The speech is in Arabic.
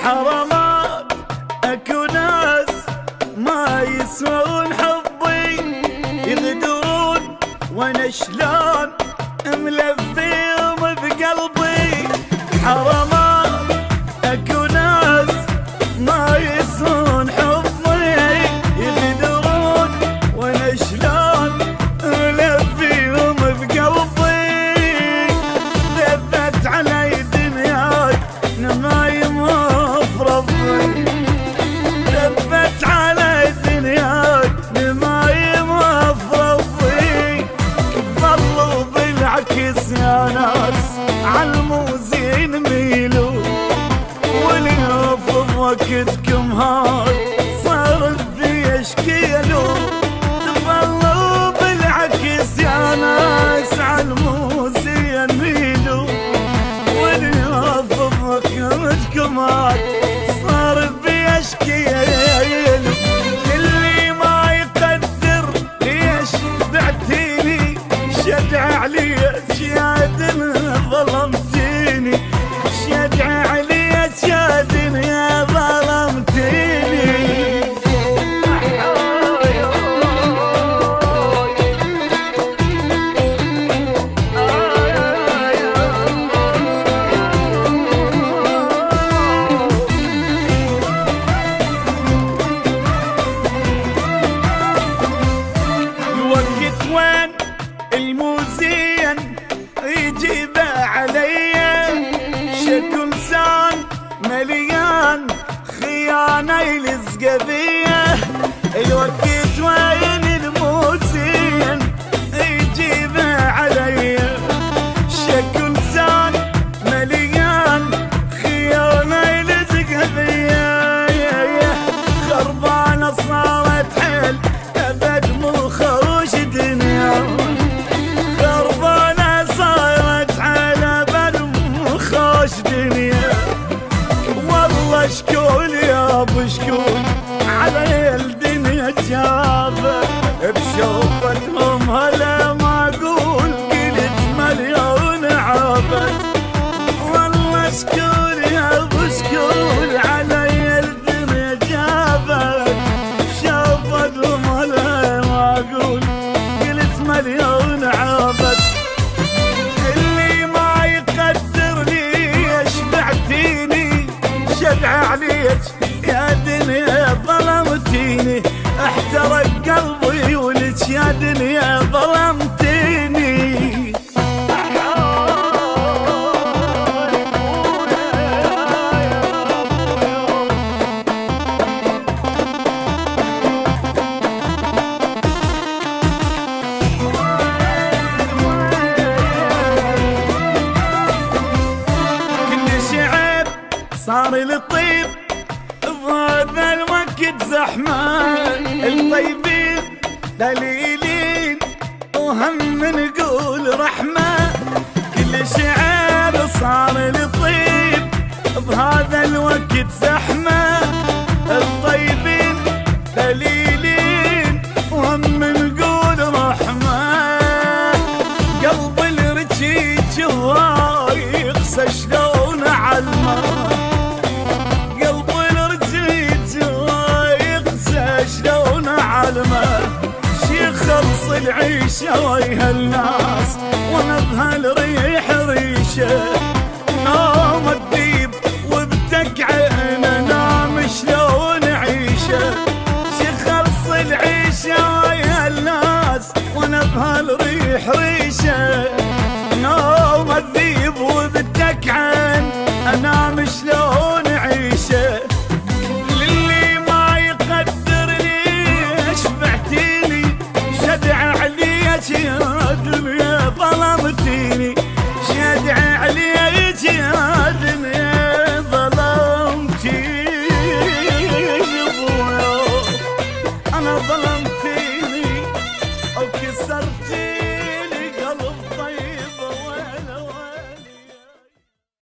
حرامات اكو ناس ما يسوون حبي، يغدرون وانا شلون ملفيهم بقلبي. حرامات اكو ناس ما يسوون حبي، يغدرون وانا شلون ملفيهم بقلبي. ذبت علي دنياي نمايم افرضي، ذبت علي دنياي نمايم افرضي. ظلوا بالعكس يا ناس عالموزين ميلوا، واليوم بوقتكم هاي صارت في اشكيلوا. ظلوا بالعكس يا ناس عالموزين ميلوا، واليوم بوقتكم هاي صار في اشكيلوا. اللي ما يقدر ليش بعتيني، شجع عليك يا دنيا ظلمتيني، شجع عليك يا دنيا ظلمتيني. الوقت وين الموزين يجيبه عليا، شكو لسان مليان خيانة يلزق فيه. الوقت وين الموزين يجيبه عليا، شكو لسان مليان خيانة يلزق فيه. خربانة صارت حيل ابد مو خوش دنيا، خربانة صارت حيل ابد مو خوش دنيا. والله شكول يا ابو شكول علي الدنيا جابه، بشوفتهم هلا ما اقول قلت مليون عابد. والله شكول يا ابو شكول علي الدنيا جابه، بشوفتهم هلا ما اقول قلت مليون عابد. اللي ما يقدر ليش بعتيني، شجع عليك يا دنيا ظلمتيني. احترق قلبي ولك يا دنيا ظلمتيني. كل شعب صار لطيب بهذا الوقت زحمة، الطيبين دليلين وهم نقول رحمة. كل شعب صار لطيب بهذا الوقت زحمة، الطيبين دليلين وهم نقول رحمة. قلب الرجيج هواي يقسى شلون عالماء، قلب الرجيج هواي يقسى شلون عالماء. شي خلص العيشة ويا الناس وانا بهالريح ريشه،